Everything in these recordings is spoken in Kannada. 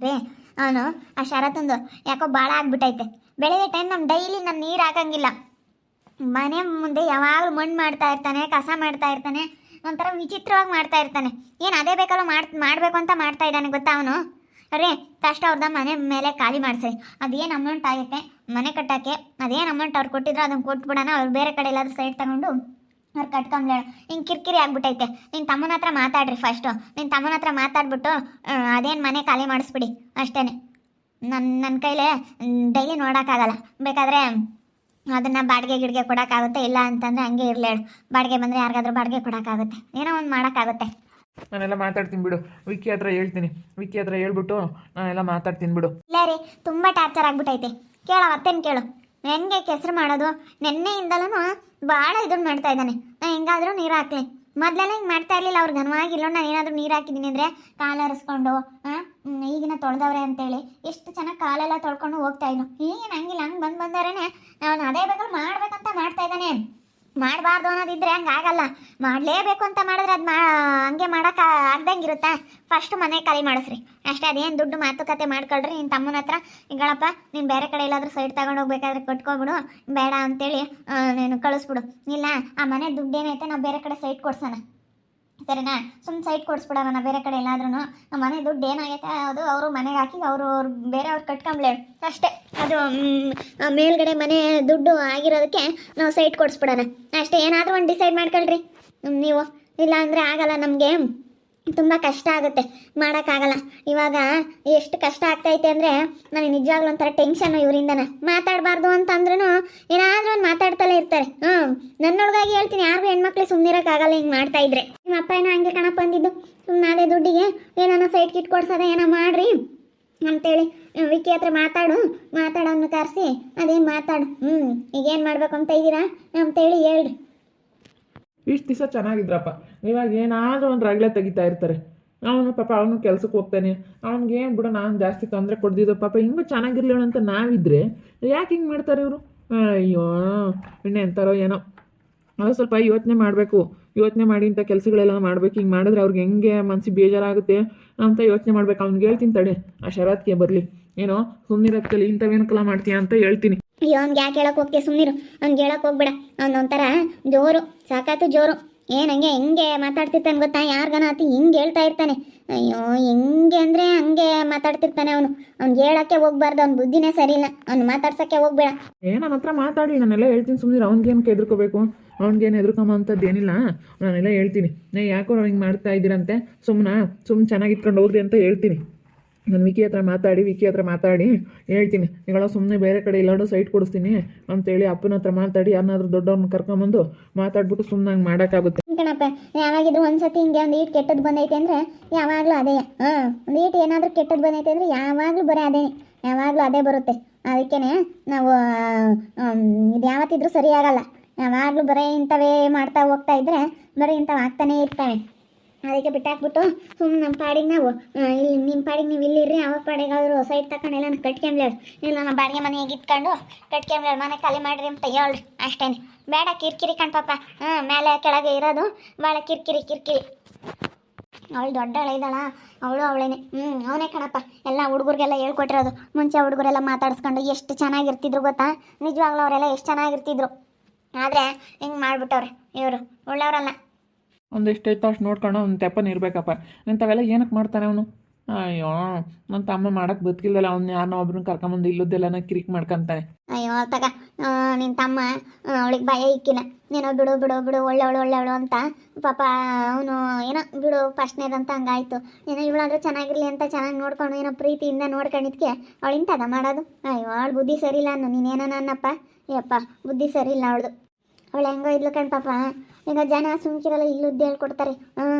ರೇ ಅವನು ಆ ಶರತ್ತಂದು ಯಾಕೋ ಭಾಳ ಆಗ್ಬಿಟ್ಟೈತೆ. ಬೆಳಗ್ಗೆ ಟೈಮ್ ಡೈಲಿ ನಾನು ನೀರು ಹಾಕಂಗಿಲ್ಲ. ಮನೆ ಮುಂದೆ ಯಾವಾಗಲೂ ಮಣ್ಣು ಮಾಡ್ತಾ ಇರ್ತಾನೆ, ಕಸ ಮಾಡ್ತಾ ಇರ್ತಾನೆ, ಒಂಥರ ವಿಚಿತ್ರವಾಗಿ ಮಾಡ್ತಾ ಇರ್ತಾನೆ. ಏನು ಅದೇ ಬೇಕಲ್ಲ ಮಾಡಬೇಕು ಅಂತ ಮಾಡ್ತಾ ಇದ್ದಾನೆ ಗೊತ್ತಾ ಅವನು. ಅರೇ ಫಸ್ಟ್ ಅವ್ರದ ಮನೆ ಮೇಲೆ ಖಾಲಿ ಮಾಡಿಸ್ರಿ. ಅದೇನು ಅಮೌಂಟ್ ಆಗುತ್ತೆ ಮನೆ ಕಟ್ಟೋಕ್ಕೆ, ಅದೇನು ಅಮೌಂಟ್ ಅವ್ರು ಕೊಟ್ಟಿದ್ರು ಅದನ್ನು ಕೊಟ್ಬಿಡೋಣ. ಅವ್ರು ಬೇರೆ ಕಡೆ ಎಲ್ಲಾದರೂ ಸೈಡ್ ತಗೊಂಡು ಅವ್ರು ಕಟ್ಕೊಂಬ್ಲೇಳ. ಹಿಂಗೆ ಕಿರಿಕಿರಿ ಆಗ್ಬಿಟ್ಟೈತೆ. ನಿನ್ನ ತಮ್ಮನ ಹತ್ರ ಮಾತಾಡ್ರಿ ಫಸ್ಟು. ನಿನ್ನ ತಮ್ಮನ ಹತ್ರ ಮಾತಾಡ್ಬಿಟ್ಟು ಅದೇನು ಮನೆ ಖಾಲಿ ಮಾಡಿಸ್ಬಿಡಿ ಅಷ್ಟೇ. ನನ್ನ ಕೈಲೇ ಡೈಲಿ ನೋಡೋಕ್ಕಾಗಲ್ಲ. ಬೇಕಾದರೆ ಅದನ್ನು ಬಾಡಿಗೆ ಗಿಡಿಗೆ ಕೊಡೋಕ್ಕಾಗುತ್ತೆ, ಇಲ್ಲ ಅಂತಂದರೆ ಹಂಗೆ ಇರಲೇಳು. ಬಾಡಿಗೆ ಬಂದರೆ ಯಾರಿಗಾದ್ರೂ ಬಾಡಿಗೆ ಕೊಡೋಕ್ಕಾಗುತ್ತೆ, ಏನೋ ಒಂದು ಮಾಡೋಕ್ಕಾಗುತ್ತೆ. ನಾನೆಲ್ಲ ಮಾತಾಡ್ತೀನಿ ಬಿಡು. ವಿಕ್ಕಿ ಹತ್ರ ಹೇಳ್ತೀನಿ. ವಿಕ್ಕಿ ಹತ್ರ ಹೇಳ್ಬಿಟ್ಟು ನಾನೆಲ್ಲ ಮಾತಾಡ್ತೀನಿ ಬಿಡು. ಇಲ್ಲ ರೀ, ತುಂಬ ಟಾರ್ಚರ್ ಆಗ್ಬಿಟ್ಟೈತೆ. ಕೇಳೋ ಮತ್ತೇನು ಕೇಳು. ಹೆಂಗೆ ಕೆಸರು ಮಾಡೋದು? ನೆನ್ನೆಯಿಂದಲೂ ಭಾಳ ಇದನ್ನು ಮಾಡ್ತಾ ಇದ್ದಾನೆ. ನಾನು ಹೆಂಗಾದರೂ ನೀರು ಹಾಕ್ಲಿ. ಮೊದಲೆಲ್ಲ ಹಿಂಗೆ ಮಾಡ್ತಾ ಇರಲಿಲ್ಲ. ಅವ್ರಿಗೆ ಘನವಾಗಿಲ್ಲ. ನಾನು ಏನಾದರೂ ನೀರು ಹಾಕಿದ್ದೀನಿ ಅಂದರೆ ಕಾಲರಿಸ್ಕೊಂಡು ಈಗಿನ ತೊಳೆದವ್ರೆ ಅಂತೇಳಿ ಎಷ್ಟು ಚೆನ್ನಾಗಿ ಕಾಲೆಲ್ಲ ತೊಳ್ಕೊಂಡು ಹೋಗ್ತಾ ಇದ್ನು. ಏನು ಹಂಗಿಲ್ಲ, ಹಂಗೆ ಬಂದಾರೇ ಅವನು ಅದೇ ಬೇಕಾದ್ರೆ ಮಾಡ್ಬೇಕಂತ ಮಾಡ್ತಾ ಇದ್ದಾನೆ. ಮಾಡಬಾರ್ದು ಅನ್ನೋದಿದ್ರೆ ಹಂಗೆ ಆಗಲ್ಲ. ಮಾಡಲೇಬೇಕು ಅಂತ ಮಾಡಿದ್ರೆ ಅದು ಹಂಗೆ ಮಾಡೋಕೆ ಆಗ್ದಂಗಿರುತ್ತೆ. ಫಸ್ಟು ಮನೆ ಖಾಲಿ ಮಾಡಿಸ್ರಿ ಅಷ್ಟೇ. ಅದೇನು ದುಡ್ಡು ಮಾತುಕತೆ ಮಾಡ್ಕೊಳ್ರಿ ನಿನ್ನ ತಮ್ಮನ ಹತ್ರ. ಹಿಂಗಳಪ್ಪ ನೀನು ಬೇರೆ ಕಡೆ ಎಲ್ಲಾದರೂ ಸೈಡ್ ತಗೊಂಡು ಹೋಗ್ಬೇಕಾದ್ರೆ ಕಟ್ಕೊಬಿಡು, ಬೇಡ ಅಂತೇಳಿ ನೀನು ಕಳಿಸ್ಬಿಡು. ಇಲ್ಲ ಆ ಮನೆ ದುಡ್ಡು ಏನೈತೆ ನಾವು ಬೇರೆ ಕಡೆ ಸೈಟ್ ಕೊಡ್ಸೋಣ, ಸರಿನಾ? ಸುಮ್ಮನೆ ಸೈಟ್ ಕೊಡಿಸ್ಬಿಡೋಣ ಬೇರೆ ಕಡೆ ಎಲ್ಲಾದ್ರೂ. ನಮ್ಮ ಮನೆ ದುಡ್ಡು ಏನಾಗೈತೆ ಅದು ಅವರು ಮನೆಗೆ ಹಾಕಿ ಅವ್ರು ಬೇರೆಯವ್ರು ಕಟ್ಕೊಂಬ್ಲೇಳು ಅಷ್ಟೇ. ಅದು ಮೇಲ್ಗಡೆ ಮನೆ ದುಡ್ಡು ಆಗಿರೋದಕ್ಕೆ ನಾವು ಸೈಟ್ ಕೊಡಿಸ್ಬಿಡೋಣ ಅಷ್ಟೇ. ಏನಾದರೂ ಒಂದು ಡಿಸೈಡ್ ಮಾಡ್ಕೊಳ್ರಿ ನೀವು. ಇಲ್ಲ ಅಂದರೆ ಆಗಲ್ಲ, ನಮಗೆ ತುಂಬ ಕಷ್ಟ ಆಗುತ್ತೆ, ಮಾಡೋಕ್ಕಾಗಲ್ಲ. ಇವಾಗ ಎಷ್ಟು ಕಷ್ಟ ಆಗ್ತೈತೆ ಅಂದರೆ ನನಗೆ ನಿಜವಾಗ್ಲೂ ಒಂಥರ ಟೆನ್ಷನ್ನು ಇವರಿಂದನೇ. ಮಾತಾಡಬಾರ್ದು ಅಂತಂದ್ರೂ ಏನಾದರೂ ಒಂದು ಮಾತಾಡ್ತಲೇ ಇರ್ತಾರೆ. ನನ್ನೊಳಗಾಗಿ ಹೇಳ್ತೀನಿ, ಯಾರಿಗೂ ಹೆಣ್ಮಕ್ಳು ಸುಮ್ಮನಿರೋಕ್ಕಾಗಲ್ಲ ಹಿಂಗೆ ಮಾಡ್ತಾಯಿದ್ರೆ. ನಿಮ್ಮ ಅಪ್ಪ ಏನೋ ಹಂಗೆ ಕಣಪ್ಪ ಅಂದಿದ್ದು. ಸುಮ್ಮನೆ ಅದೇ ದುಡ್ಡಿಗೆ ಏನಾನ ಸೈಟ್ ಕಿಟ್ ಕೊಡ್ಸೋದೆ ಏನೋ ಮಾಡಿರಿ ಅಂತೇಳಿ ವಿಕ್ಕಿ ಹತ್ರ ಮಾತಾಡೋನ್ನು ಕರೆಸಿ ಅದೇನು ಮಾತಾಡು. ಈಗೇನು ಮಾಡ್ಬೇಕು ಅಂತ ಇದ್ದೀರಾ ಅಂತೇಳಿ ಹೇಳ್ರಿ. ಇಷ್ಟು ದಿವಸ ಚೆನ್ನಾಗಿದ್ರಪ್ಪ, ಇವಾಗ ಏನಾದರೂ ಒಂದು ರಗಳೆ ತೆಗಿತಾ ಇರ್ತಾರೆ. ಅವನು ಪಾಪ ಅವನು ಕೆಲ್ಸಕ್ಕೆ ಹೋಗ್ತಾನೆ. ಅವ್ನಿಗೆ ಏನು ಬಿಡು, ನಾನು ಜಾಸ್ತಿ ತೊಂದರೆ ಕೊಡ್ದಿದ್ದು ಪಾಪ. ಹಿಂಗೂ ಚೆನ್ನಾಗಿರ್ಲಿಲ್ಲ ಅಂತ ನಾವಿದ್ರೆ ಯಾಕೆ ಹಿಂಗೆ ಮಾಡ್ತಾರೆ ಇವರು? ಅಯ್ಯೋ ಇನ್ನು ಎಂತಾರೋ ಏನೋ. ಅದು ಸ್ವಲ್ಪ ಯೋಚನೆ ಮಾಡಬೇಕು. ಯೋಚನೆ ಮಾಡಿ ಇಂಥ ಕೆಲಸಗಳೆಲ್ಲ ಮಾಡ್ಬೇಕು. ಹಿಂಗೆ ಮಾಡಿದ್ರೆ ಅವ್ರಿಗೆ ಹೆಂಗೆ ಮನಸ್ಸಿಗೆ ಬೇಜಾರಾಗುತ್ತೆ ಅಂತ ಯೋಚನೆ ಮಾಡ್ಬೇಕು. ಅವ್ನಿಗೆ ಹೇಳ್ತೀನಿ ತಡೆ, ಆ ಶರತ್ಗೆ ಬರಲಿ. ಏನೋ ಸುಮ್ಮನಿರೋದ್ಕಲ್ಲಿ ಇಂಥವೇನಕ್ಕೆಲ್ಲ ಮಾಡ್ತೀಯ ಅಂತ ಹೇಳ್ತೀನಿ. ಅಯ್ಯೋ ಅವ್ನಿಗೆ ಯಾಕೆ ಹೇಳಕ್ಕೆ ಹೋಗ್ತೀಯ? ಸುಮ್ಮನಿರು. ಅವ್ನಿಗೆ ಹೇಳಕ್ಕೆ ಹೋಗ್ಬೇಡ. ಒಂಥರ ಜೋರು, ಸಾಕಾತು ಜೋರು. ಏನು ಹೆಂಗೆ ಮಾತಾಡ್ತಿರ್ತಾನೆ ಗೊತ್ತಾ? ಯಾರಿಗಾನ ಆತಿ ಹಿಂಗೆ ಹೇಳ್ತಾ ಇರ್ತಾನೆ. ಅಯ್ಯೋ ಹೆಂಗೆ ಅಂದರೆ ಹಂಗೆ ಮಾತಾಡ್ತಿರ್ತಾನೆ ಅವನು. ಅವ್ನಿಗೆ ಹೇಳೋಕ್ಕೆ ಹೋಗ್ಬಾರ್ದು. ಅವ್ನ ಬುದ್ಧಿನೇ ಸರಿ ಇಲ್ಲ. ಅವ್ನು ಮಾತಾಡ್ಸೋಕ್ಕೆ ಹೋಗ್ಬೇಡ. ನನ್ನ ಹತ್ರ ಮಾತಾಡಿ, ನಾನೆಲ್ಲ ಹೇಳ್ತೀನಿ. ಸುಮ್ಮನೆ ಅವ್ನಿಗೇನು ಹೆದರ್ಕೋಬೇಕು? ಅವ್ನಿಗೇನು ಹೆದರ್ಕೊಂಬ ಅಂಥದ್ದು ಏನಿಲ್ಲ. ನಾನೆಲ್ಲ ಹೇಳ್ತೀನಿ. ಯಾಕೋ ನಾವು ಹಿಂಗೆ ಮಾಡ್ತಾ ಇದ್ದೀರಂತೆ, ಸುಮ್ಮನೆ ಚೆನ್ನಾಗಿತ್ಕೊಂಡು ಹೋಗ್ರಿ ಅಂತ ಹೇಳ್ತೀನಿ. ನಾನು ವಿಕ್ಕಿ ಹತ್ರ ಮಾತಾಡಿ ಹೇಳ್ತೀನಿ. ಈಗಳ ಸುಮ್ಮನೆ ಬೇರೆ ಕಡೆ ಎಲ್ಲಾದರೂ ಸೈಟ್ ಕೊಡಿಸ್ತೀನಿ ಅಂತೇಳಿ ಅಪ್ಪನ ಹತ್ರ ಮಾತಾಡಿ ಯಾರನ್ನಾದ್ರೂ ದೊಡ್ಡವ್ರನ್ನ ಕರ್ಕೊಂಬಂದು ಮಾತಾಡ್ಬಿಟ್ಟು ಸುಮ್ಮನೆ ಹಂಗೆ ಮಾಡೋಕ್ಕಾಗುತ್ತೆ ಕಣಪ್ಪ. ಯಾವಾಗಿದ್ರು ಒಂದ್ಸತಿ ಹಿಂಗೆ ಒಂದು ಈಟ್ ಕೆಟ್ಟದ್ದು ಬಂದೈತೆ ಅಂದರೆ ಯಾವಾಗಲೂ ಅದೇ. ಒಂದು ಈಟ್ ಏನಾದರೂ ಕೆಟ್ಟದ್ದು ಬಂದೈತೆ ಅಂದರೆ ಯಾವಾಗಲೂ ಬರೀ ಅದೇ, ಯಾವಾಗಲೂ ಅದೇ ಬರುತ್ತೆ. ಅದಕ್ಕೇ ನಾವು ಇದು ಯಾವತ್ತಿದ್ರೂ ಸರಿಯಾಗಲ್ಲ. ಯಾವಾಗಲೂ ಬರೀ ಇಂಥವೇ ಮಾಡ್ತಾ ಹೋಗ್ತಾ ಇದ್ದರೆ ಬರೀ ಇಂಥವು ಆಗ್ತಾನೇ ಇರ್ತವೆ. ಅದಕ್ಕೆ ಬಿಟ್ಟಾಕ್ಬಿಟ್ಟು ಸುಮ್ಮನೆ ನಮ್ಮ ಪಾಡಿಗೆ ನಾವು ಇಲ್ಲಿ ನಿಮ್ಮ ಪಾಡಿಗೆ ನೀವು ಇಲ್ಲಿರ್ರಿ, ಅವ್ರ ಪಾಡಿಗಾದ್ರು ಸೈಡ್ ತಗೊಂಡು ಎಲ್ಲ ಕಟ್ಕೊಂಬ್ಲೇಳು. ಇಲ್ಲ ನಮ್ಮ ಬಾಡಿಗೆ ಮನೆಗೆ ಇಟ್ಕೊಂಡು ಕಟ್ಕೊಂಬ್ಲೇಳು, ಮನೆ ಖಾಲಿ ಮಾಡಿರಿ ಅಂತ ಹೇಳ್ರಿ ಅಷ್ಟೇ. ಬೇಡ ಕಿರಿಕಿರಿ ಕಣ್ಪಾಪ. ಮೇಲೆ ಕೆಳಗೆ ಇರೋದು ಭಾಳ ಕಿರಿಕಿರಿ. ಅವಳು ದೊಡ್ಡವಳ ಇದ್ದಾಳ, ಅವಳೇನೆ. ಅವನೇ ಕಣಪ್ಪ ಎಲ್ಲ ಹುಡುಗರಿಗೆಲ್ಲ ಹೇಳ್ಕೊಟ್ಟಿರೋದು. ಮುಂಚೆ ಹುಡುಗರೆಲ್ಲ ಮಾತಾಡಿಸ್ಕೊಂಡು ಎಷ್ಟು ಚೆನ್ನಾಗಿರ್ತಿದ್ರು ಗೊತ್ತಾ? ನಿಜವಾಗ್ಲೂ ಅವರೆಲ್ಲ ಎಷ್ಟು ಚೆನ್ನಾಗಿರ್ತಿದ್ರು. ಆದರೆ ಹಿಂಗೆ ಮಾಡಿಬಿಟ್ಟವ್ರೆ ಇವರು. ಒಳ್ಳೆಯವರಲ್ಲ. ಒಂದಿಷ್ಟು ಐತೆ ಅಷ್ಟು ನೋಡ್ಕೊಂಡು ಅವ್ನು ತೆಪ್ಪನ ಇರಬೇಕಪ್ಪ. ಇಂಥವೆಲ್ಲ ಏನಕ್ಕೆ ಮಾಡ್ತಾನೆ ಅವನು? ಅಯ್ಯೋ ನನ್ನ ತಮ್ಮ ಮಾಡೋಕ್ಕೆ ಬದುಕಿಲ್ಲಲ್ಲ. ಅವ್ನು ಯಾರನ್ನ ಒಬ್ರನ್ನ ಕರ್ಕೊಂಬಂದು ಇಲ್ಲದೆಲ್ಲನ ಕಿರಿಕ್ ಮಾಡ್ಕೊತಾನೆ. ಅಯ್ಯೋ ತಗ, ನಿನ್ನ ತಮ್ಮ ಅವಳಿಗೆ ಭಯ ಇಕ್ಕಿಲ್ಲ. ನೀನೋ ಬಿಡು ಒಳ್ಳೆವಳು ಅಂತ ಪಾಪ ಅವನು ಏನೋ ಬಿಡು ಫಸ್ಟ್ನೇದಂತ ಹಂಗಾಯ್ತು. ಏನೋ ಇವಳಾದ್ರೂ ಚೆನ್ನಾಗಿರಲಿ ಅಂತ ಚೆನ್ನಾಗಿ ನೋಡ್ಕೊಂಡು ಏನೋ ಪ್ರೀತಿಯಿಂದ ನೋಡ್ಕೊಂಡಿದ್ಕೆ ಅವಳು ಇಂಥದ ಮಾಡೋದು. ಅಯ್ಯೋ ಅವಳು ಬುದ್ಧಿ ಸರಿ ಇಲ್ಲ ಅನ್ನು. ನೀನೇನೋ ನನ್ನಪ್ಪ ಯಪ್ಪ ಬುದ್ಧಿ ಸರಿ ಇಲ್ಲ ಅವಳದು. ಅವಳು ಹೆಂಗೋ ಇದ್ಲು ಕಣ್ ಪಾಪ. ಈಗ ಜನ ಸುಮ್ಕಿರಲ್ಲ, ಇಲ್ಲುದ್ದು ಹೇಳ್ಕೊಡ್ತಾರೆ.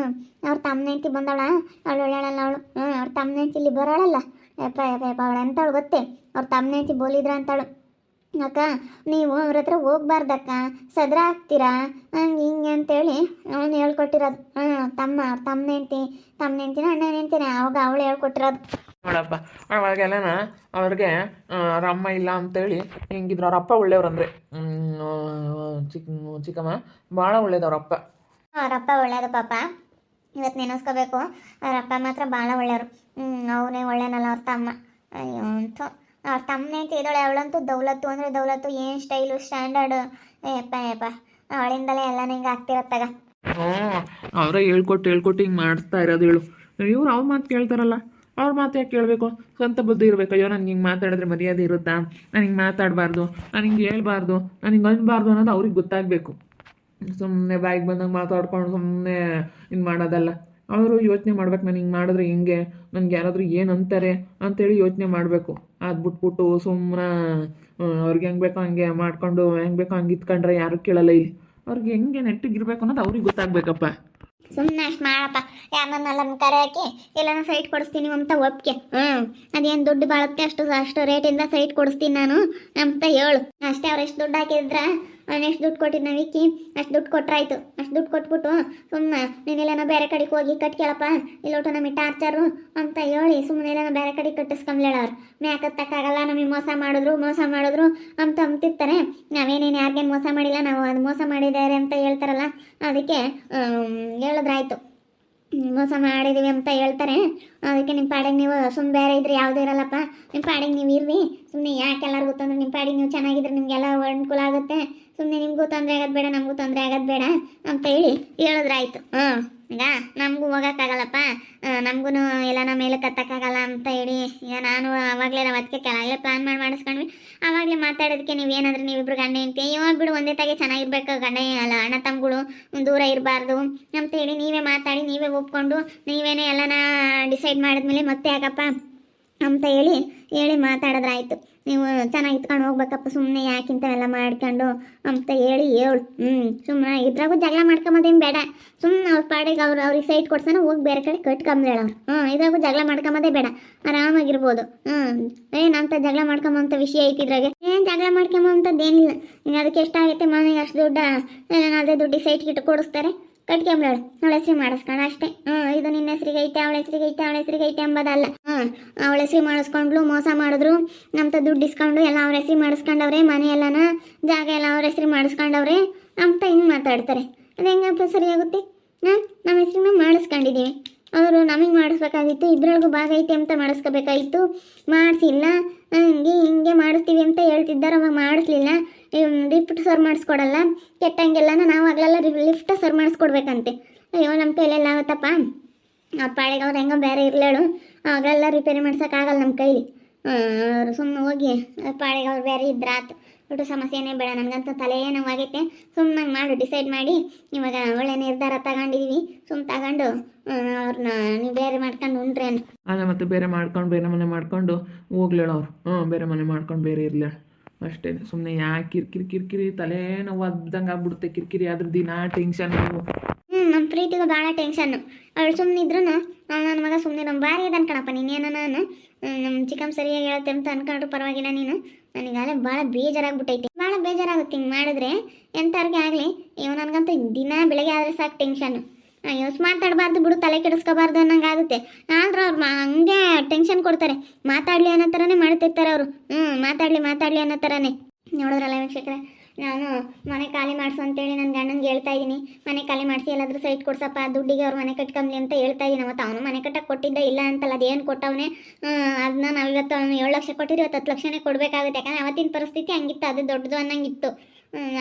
ಅವ್ರ ತಮ್ಮ ಹೆಂಡ್ತಿ ಬಂದವಳ, ಅವಳು ಒಳ್ಳೆಯಲ್ಲ ಅವಳು. ಅವ್ರ ತಮ್ಮ ಹೆಂಡ್ತಿ ಇಲ್ಲಿ ಬರೋಳಲ್ಲ. ಯಪ್ಪ ಅವಳು ಅಂತವಳು ಗೊತ್ತೇ? ಅವ್ರ ತಮ್ಮ ಹೆಂಡ್ತಿ ಬೋಲಿದ್ರ ಅಂತವಳು. ಅಕ್ಕ ನೀವು ಅವ್ರ ಹತ್ರ ಹೋಗ್ಬಾರ್ದಕ್ಕ, ಸದ್ರ ಆಗ್ತೀರಾ ಹಂಗೆ ಹಿಂಗೆ ಅಂತೇಳಿ ಅವನು ಹೇಳ್ಕೊಟ್ಟಿರೋದು. ಅವ್ರ ತಮ್ಮ ಹೆಂಡ್ತಿನ ಅಣ್ಣನ ಹೆಂಡ್ತಿನ ಅವಾಗ ಅವಳು ಹೇಳ್ಕೊಟ್ಟಿರೋದು. ನೋಡಪ್ಪ ಅವಾಗೆಲ್ಲನ ಅವ್ರಿಗೆ ಅವ್ರ ಅಮ್ಮ ಇಲ್ಲ ಅಂತೇಳಿ ಹೆಂಗಿದ್ರು. ಅವ್ರ ಅಪ್ಪ ಒಳ್ಳೆಯವ್ರಂದ್ರೆ ಚಿಕ್ಕಮ್ಮ ಭಾಳ ಒಳ್ಳೇದು ಅವ್ರಪ್ಪ. ಅವರಪ್ಪ ಒಳ್ಳೇದು ಪಾಪ. ಇವತ್ತು ನೆನೆಸ್ಕೋಬೇಕು. ಅವ್ರ ಅಪ್ಪ ಮಾತ್ರ ಭಾಳ ಒಳ್ಳೆಯವರು. ಅವನೇ ಒಳ್ಳೆನಲ್ಲ ಅವ್ರ ತಮ್ಮ. ಅಯ್ಯೋ ಅಂತೂ ಅವ್ರ ತಮ್ಮನೇ ಇದ್ದಾಳೆ. ಅವಳಂತೂ ದೌಲತ್ತು ಅಂದರೆ ದೌಲತ್ತು, ಏನು ಸ್ಟೈಲು ಸ್ಟ್ಯಾಂಡರ್ಡು. ಯಪ್ಪ ಅವಳಿಂದಲೇ ಎಲ್ಲ ಹಿಂಗೆ ಆಗ್ತಿರತ್ತಾಗ. ಹ್ಞೂ ಅವರೇ ಹೇಳ್ಕೊಟ್ಟು ಹಿಂಗೆ ಮಾಡ್ತಾ ಇರೋದು ಹೇಳು. ಇವ್ರು ಅವ್ರ ಮಾತು ಕೇಳ್ತಾರಲ್ಲ, ಅವ್ರ ಮಾತು ಯಾಕೆ ಕೇಳಬೇಕು? ಸ್ವಂತ ಬುದ್ಧಿ ಇರಬೇಕು. ಅಯ್ಯೋ ನನಗೆ ಹಿಂಗೆ ಮಾತಾಡಿದ್ರೆ ಮರ್ಯಾದೆ ಇರುತ್ತಾ, ನಾನು ಹಿಂಗೆ ಮಾತಾಡಬಾರ್ದು, ನಾನು ಹಿಂಗೆ ಹೇಳ್ಬಾರ್ದು, ನಾನು ಹಿಂಗೆ ಅನ್ಬಾರ್ದು ಅನ್ನೋದು ಅವ್ರಿಗೆ ಗೊತ್ತಾಗಬೇಕು. ಸುಮ್ಮನೆ ಬಾಯಿಗೆ ಬಂದಂಗೆ ಮಾತಾಡ್ಕೊಂಡು ಸುಮ್ಮನೆ ಇದು ಮಾಡೋದಲ್ಲ. ಅವರು ಯೋಚನೆ ಮಾಡ್ಬೇಕು, ನಾನು ಹಿಂಗೆ ಮಾಡಿದ್ರೆ ಹಿಂಗೆ, ನನಗೆ ಯಾರಾದರೂ ಏನು ಅಂತಾರೆ ಅಂತೇಳಿ ಯೋಚನೆ ಮಾಡಬೇಕು. ಅದು ಬಿಟ್ಬಿಟ್ಟು ಸುಮ್ಮನೆ ಅವ್ರಿಗೆ ಹೆಂಗೆ ಬೇಕೋ ಹಂಗೆ ಮಾಡ್ಕೊಂಡು ಹೆಂಗೆ ಬೇಕೋ ಹಂಗೆ ಇತ್ಕೊಂಡ್ರೆ ಯಾರು ಕೇಳಲ್ಲ ಇಲ್ಲಿ. ಅವ್ರಿಗೆ ಹೆಂಗೆ ನೆಟ್ಟಿಗಿರ್ಬೇಕು ಅನ್ನೋದು ಅವ್ರಿಗೆ ಗೊತ್ತಾಗಬೇಕಪ್ಪ. ಸುಮ್ಮನೆ ಅಷ್ಟು ಮಾಡಪ್ಪ. ಯಾರನ್ನೆಲ್ಲ ಕರೆ ಹಾಕಿ ಎಲ್ಲಾನ ಸೈಟ್ ಕೊಡಿಸ್ತೀನಿ ಅಂತ ಒಪ್ಪಿಗೆ. ಅದೇನು ದುಡ್ಡು ಬಾಳುತ್ತೆ ಅಷ್ಟು ರೇಟಿಂದ ಸೈಟ್ ಕೊಡಿಸ್ತೀನಿ ನಾನು ಅಂತ ಹೇಳು ಅಷ್ಟೇ. ಅವ್ರು ಎಷ್ಟು ದುಡ್ಡು ಹಾಕಿದ್ರ, ಅವ್ನು ಎಷ್ಟು ದುಡ್ಡು ಕೊಟ್ಟಿದ್ದು ವಿಕ್ಕಿ, ಅಷ್ಟು ದುಡ್ಡು ಕೊಟ್ರಾಯ್ತು. ಅಷ್ಟು ದುಡ್ಡು ಕೊಟ್ಬಿಟ್ಟು ಸುಮ್ಮನೆ ನೀನೆಲ್ಲನ ಬೇರೆ ಕಡೆಗೆ ಹೋಗಿ ಕಟ್ಕೇಳಪ್ಪ, ಇಲ್ಲೋಟು ನಮಗೆ ಟಾರ್ಚರು ಅಂತ ಹೇಳಿ ಸುಮ್ಮನೆ ಎಲ್ಲನ ಬೇರೆ ಕಡೆಗೆ ಕಟ್ಟಿಸ್ಕೊಂಬ್ಲೇಳ. ಅವ್ರು ಮ್ಯಾಕತ್ತಕ್ಕಾಗಲ್ಲ, ನಮಗೆ ಮೋಸ ಮಾಡಿದ್ರು ಅಂತ ಅಂತಿರ್ತಾರೆ. ನಾವೇನೇನು ಯಾರಿಗೇನು ಮೋಸ ಮಾಡಿಲ್ಲ, ನಾವು ಅದು ಮೋಸ ಮಾಡಿದ್ದಾರೆ ಅಂತ ಹೇಳ್ತಾರಲ್ಲ, ಅದಕ್ಕೆ ಹೇಳಿದ್ರಾಯ್ತು. ಮೋಸ ಮಾಡಿದೀವಿ ಅಂತ ಹೇಳ್ತಾರೆ. ಅದಕ್ಕೆ ನಿಮ್ಮ ಪಾಡಿಗೆ ನೀವು ಸುಮ್ಮನೆ ಬೇರೆ ಇದ್ರೆ ಯಾವುದೂ ಇರಲ್ಲಪ್ಪ, ನಿಮ್ಮ ಪಾಡಿಗೆ ನೀವು ಇರ್ರಿ. ಸುಮ್ಮನೆ ಯಾಕೆ ಎಲ್ಲರಿಗೂ ಗೊತ್ತಂದ್ರೆ ನಿಮ್ಮ ಪಾಡಿಗೆ ನೀವು ಚೆನ್ನಾಗಿದ್ರೆ ನಿಮಗೆಲ್ಲ ಅನುಕೂಲ ಆಗುತ್ತೆ. ಸುಮ್ಮನೆ ನಿಮಗೂ ತೊಂದರೆ ಆಗೋದು ಬೇಡ, ನಮಗೂ ತೊಂದರೆ ಆಗೋದು ಬೇಡ ಅಂತ ಹೇಳಿ ಹೇಳಿದ್ರಾಯ್ತು. ಈಗ ನಮಗೂ ಹೋಗೋಕ್ಕಾಗಲ್ಲಪ್ಪ, ನಮಗೂ ಎಲ್ಲ ನಮ್ಮ ಮೇಲೆ ಕತ್ತಕ್ಕಾಗಲ್ಲ ಅಂತ ಹೇಳಿ ಈಗ ನಾನು ಆವಾಗಲೇ ನಾವು ಅದಕ್ಕೆ ಕೆಳಗಡೆ ಪ್ಲಾನ್ ಮಾಡಿಸ್ಕೊಂಡ್ವಿ. ಆವಾಗಲೇ ಮಾತಾಡೋದಕ್ಕೆ ನೀವೇನಾದ್ರೂ ನೀವಿಬ್ರು ಗಂಡ ಹೆಂಡ್ತಿ ಅಯ್ಯೋ ಬಿಡು ಒಂದೇ ತಾಗೆ ಚೆನ್ನಾಗಿರ್ಬೇಕು, ಗಂಡ ಅಲ್ಲ ಅಣ್ಣ ತಮ್ಮಗಳು ದೂರ ಇರಬಾರ್ದು ಅಂತೇಳಿ ನೀವೇ ಮಾತಾಡಿ ನೀವೇ ಒಪ್ಕೊಂಡು ನೀವೇನೇ ಎಲ್ಲನ ಡಿಸೈಡ್ ಮಾಡಿದ್ಮೇಲೆ ಮತ್ತೆ ಯಾಕಪ್ಪ ಅಂತ ಹೇಳಿ ಮಾತಾಡಿದ್ರಾಯ್ತು. ನೀವು ಚೆನ್ನಾಗಿ ಇತ್ಕೊಂಡು ಹೋಗ್ಬೇಕಪ್ಪ, ಸುಮ್ಮನೆ ಯಾಕಿಂತವೆಲ್ಲ ಮಾಡ್ಕೊಂಡು ಅಂತ ಹೇಳು. ಸುಮ್ಮನೆ ಇದ್ರಾಗೂ ಜಗಳ ಮಾಡ್ಕೊಂಬೋದೇನು ಬೇಡ. ಸುಮ್ಮನೆ ಅವ್ರ ಪಾಡಿಗೆ ಅವ್ರಿಗೆ ಸೈಟ್ ಕೊಡ್ಸೋಣ, ಹೋಗಿ ಬೇರೆ ಕಡೆ ಕಟ್ಕೊಂಬೇಡ ಅವ್ರು. ಇದ್ರಾಗೂ ಜಗಳ ಮಾಡ್ಕೊಂಬೋದೇ ಬೇಡ, ಆರಾಮಾಗಿರ್ಬೋದು. ಏನಂತ ಜಗಳ ಮಾಡ್ಕೊಂಬಂತ ವಿಷಯ ಐತಿ ಇದ್ರಾಗೆ. ಏನು ಜಗಳ ಮಾಡ್ಕೊಂಬಂಥದ್ದೇನಿಲ್ಲ. ಇನ್ನು ಅದಕ್ಕೆ ಎಷ್ಟಾಗೈತೆ ಮನೆಗೆ ಅಷ್ಟು ದುಡ್ಡು, ಅದೇ ದುಡ್ಡು ಸೈಟ್ ಗಿಟ್ಟು ಕೊಡಿಸ್ತಾರೆ, ಕಟ್ಕೊಂಬ್ಳಾಳು ಅವಳ ಹೆಸ್ರಿಗೆ ಮಾಡಿಸ್ಕೊಂಡು ಅಷ್ಟೇ. ಇದು ನಿನ್ನ ಹೆಸ್ರಿಗೆ ಐತೆ, ಅವಳ ಹೆಸ್ರಿಗೆ ಐತೆ ಎಂಬುದಲ್ಲ. ಅವಳ ಹೆಸ್ರಿಗೆ ಮಾಡಿಸ್ಕೊಂಡ್ಲು, ಮೋಸ ಮಾಡಿದ್ರು, ನಮ್ತ ದುಡ್ಡು ಇಸ್ಕೊಂಡು ಎಲ್ಲ ಅವ್ರ ಹೆಸ್ರಿಗೆ ಮಾಡಿಸ್ಕೊಂಡವ್ರೆ, ಮನೆ ಎಲ್ಲನ ಜಾಗ ಎಲ್ಲ ಅವ್ರ ಹೆಸ್ರಿಗೆ ಮಾಡಿಸ್ಕೊಂಡವ್ರೆ ಅಂತ ಹಿಂಗೆ ಮಾತಾಡ್ತಾರೆ. ಅದು ಹೆಂಗಪ್ಪ ಸರಿಯಾಗುತ್ತೆ? ನಮ್ಮ ಹೆಸ್ರಿಗೆ ಮಾಡಿಸ್ಕೊಂಡಿದ್ದೀವಿ, ಅವರು ನಮಗೆ ಮಾಡಿಸ್ಬೇಕಾಗಿತ್ತು, ಇಬ್ಬರಿಗೂ ಭಾಗ ಐತೆ ಅಂತ ಮಾಡಿಸ್ಕೋಬೇಕಾಗಿತ್ತು, ಮಾಡಿಸಿಲ್ಲ. ಹಿಂಗೆ ಮಾಡಿಸ್ತೀವಿ ಅಂತ ಹೇಳ್ತಿದ್ದಾರೆ, ಅವಾಗ ಮಾಡಿಸ್ಲಿಲ್ಲ. ಲಿಫ್ಟ್ ಸರ್ ಮಾಡಿಸ್ಕೊಡಲ್ಲ, ಕೆಟ್ಟಂಗೆಲ್ಲನ ನಾವು ಆಗಲೆಲ್ಲ ಲಿಫ್ಟ್ ಸರ್ ಮಾಡಿಸ್ಕೊಡ್ಬೇಕಂತೆ. ಅಯ್ಯೋ ನಮ್ಮ ಕೈಲೆಲ್ಲ ಆಗುತ್ತಪ್ಪ. ಆ ಪಾಡಿಗೆ ಅವ್ರು ಹೆಂಗೋ ಬೇರೆ ಇರಲೇಳು, ಅವಾಗೆಲ್ಲ ರಿಪೇರಿ ಮಾಡ್ಸೋಕ್ಕಾಗಲ್ಲ ನಮ್ಮ ಕೈಲಿ. ಅವರು ಸುಮ್ಮನೆ ಹೋಗಿ ಪಾಡಿಗೆ ಅವ್ರು ಬೇರೆ ಇದ್ರಾತು. ದೊಡ್ಡ ಸಮಸ್ಯೆನೇ ಬೇಡ, ನನಗಂತೂ ತಲೆ ನೋವಾಗೈತೆ. ಸುಮ್ಮನೆ ಮಾಡು, ಡಿಸೈಡ್ ಮಾಡಿ ಇವಾಗ ಒಳ್ಳೆ ನಿರ್ಧಾರ ತಗೊಂಡಿದ್ದೀವಿ. ಸುಮ್ಮನೆ ತಗೊಂಡು ಅವ್ರನ್ನ ನೀವು ಬೇರೆ ಮಾಡ್ಕೊಂಡು ಉಂಡ್ರೆ ಅದೇ ಮತ್ತೆ ಬೇರೆ ಮನೆ ಮಾಡ್ಕೊಂಡು ಹೋಗ್ಲೇಳು ಅವ್ರು. ಬೇರೆ ಮನೆ ಮಾಡ್ಕೊಂಡು ಬೇರೆ ಇರಲಿ ಅಷ್ಟೇ. ಸುಮ್ಮನೆ ಯಾಕೆ ಕಿರಿಕಿರಿ ತಲೆ ನೋವು ಅದ್ದಂಗೆ ಆಗ್ಬಿಡುತ್ತೆ. ಕಿರಿಕಿರಿ ಆದ್ರೆ ದಿನ ಟೆನ್ಷನ್. ನಮ್ಮ ಪ್ರೀತಿಗೂ ಭಾಳ ಟೆನ್ಷನ್ನು. ಅವಳು ಸುಮ್ಮನೆ ಇದ್ರು ನನ್ನ ಮಗ ಸುಮ್ಮನೆ ನಮ್ಮ ಭಾರಿ ಇದೆ ಅನ್ಕಣಪ್ಪ. ನೀನೇನ ನಾನು ನಮ್ಮ ಚಿಕ್ಕಮ್ಮ ಸರಿಯಾಗಿ ಹೇಳುತ್ತೆ ಅಂತ ಅನ್ಕೊಂಡ್ರು ಪರವಾಗಿಲ್ಲ. ನೀನು ನನಗಾಗಲೇ ಭಾಳ ಬೇಜಾರಾಗ್ಬಿಟ್ಟೈತಿ. ಭಾಳ ಬೇಜಾರಾಗುತ್ತೆ ಹಿಂಗೆ ಮಾಡಿದ್ರೆ ಎಂಥವ್ರಿಗೆ ಆಗಲಿ. ಇವ್ ನನಗಂತೂ ದಿನ ಬೆಳಗ್ಗೆ ಆದರೆ ಸಾಕು ಟೆನ್ಷನ್ನು. ಅಯ್ಯೋ ಮಾತಾಡಬಾರ್ದು ಬಿಡು, ತಲೆ ಕೆಡಿಸ್ಕೋಬಾರ್ದು ಅನ್ನಂಗೆ ಆಗುತ್ತೆ. ಆದ್ರೆ ಅವ್ರು ಹಂಗೆ ಟೆನ್ಷನ್ ಕೊಡ್ತಾರೆ. ಮಾತಾಡಲಿ ಅನ್ನೋ ಥರನೇ ಮಾಡ್ತಿರ್ತಾರೆ ಅವರು. ಮಾತಾಡಲಿ ಅನ್ನೋ ಥರನೇ. ನೋಡಿದ್ರಲ್ಲ ವೀಕ್ಷಕರೇ, ನಾನು ಮನೆ ಖಾಲಿ ಮಾಡಿಸು ಅಂತೇಳಿ ನನ್ನ ಗಂಡನಿಗೆ ಹೇಳ್ತಾ ಇದ್ದೀನಿ. ಮನೆ ಖಾಲಿ ಮಾಡಿಸಿ ಎಲ್ಲಾದರೂ ಸೈಟ್ ಕೊಡ್ಸಪ್ಪ, ದುಡ್ಡಿಗೆ ಅವ್ರು ಮನೆ ಕಟ್ಕೊಂಬ್ಲಿ ಅಂತ ಹೇಳ್ತಾ ಇದ್ದೀನಿ. ಅವತ್ತು ಅವನು ಮನೆ ಕಟ್ಟಕ್ಕೆ ಕೊಟ್ಟಿದ್ದ ಇಲ್ಲ ಅಂತಲ್ಲ, ಅದೇನು ಕೊಟ್ಟವನೇ. ಅದನ್ನ ನಾವು ಇವತ್ತು 7 ಲಕ್ಷ ಕೊಟ್ಟಿರಿ, ಇವತ್ತು 10 ಲಕ್ಷನೇ ಕೊಡಬೇಕಾಗುತ್ತೆ. ಯಾಕಂದರೆ ಅವತ್ತಿನ ಪರಿಸ್ಥಿತಿ ಹಂಗಿತ್ತು, ಅದು ದೊಡ್ಡದು ಅನ್ನಂಗಿತ್ತು.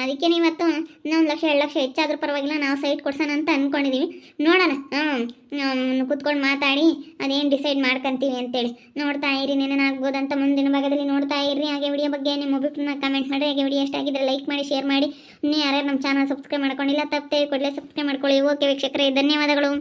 ಅದಕ್ಕೆ ಇವತ್ತು ಇನ್ನೊಂದು 1 ಲಕ್ಷ 2 ಲಕ್ಷ ಹೆಚ್ಚಾದ್ರೂ ಪರವಾಗಿಲ್ಲ, ನಾವು ಸೈಟ್ ಕೊಡ್ಸೋಣ ಅಂತ ಅಂದ್ಕೊಂಡಿದ್ದೀವಿ. ನೋಡೋಣ, ಕೂತ್ಕೊಂಡು ಮಾತಾಡಿ ಅದೇನು ಡಿಸೈಡ್ ಮಾಡ್ಕೊಂತೀವಿ ಅಂತೇಳಿ. ನೋಡ್ತಾ ಇರಿ, ಏನೇನಾಗ್ಬೋದಂತ ಮುಂದಿನ ಭಾಗದಲ್ಲಿ ನೋಡ್ತಾ ಇರಿ. ಹಾಗೆ ವಿಡಿಯೋ ಬಗ್ಗೆ ನಿಮ್ಮ ಅಭಿಪ್ರಾಯ ಕಮೆಂಟ್ ಮಾಡಿ. ಹಾಗೆ ವಿಡಿಯೋ ಎಷ್ಟಾಗಿದ್ದರೆ ಲೈಕ್ ಮಾಡಿ, ಶೇರ್ ಮಾಡಿ. ಇನ್ನೂ ಯಾರ್ಯಾರು ನಮ್ಮ ಚಾನಲ್ ಸಬ್ಸ್ಕ್ರೈಬ್ ಮಾಡ್ಕೊಂಡಿಲ್ಲ ತಪ್ಪದೆ ಕೂಡಲೇ ಸಬ್ಸ್ಕ್ರೈಬ್ ಮಾಡ್ಕೊಳ್ಳಿ. ಓಕೆ ವೀಕ್ಷಕರೇ, ಧನ್ಯವಾದಗಳು.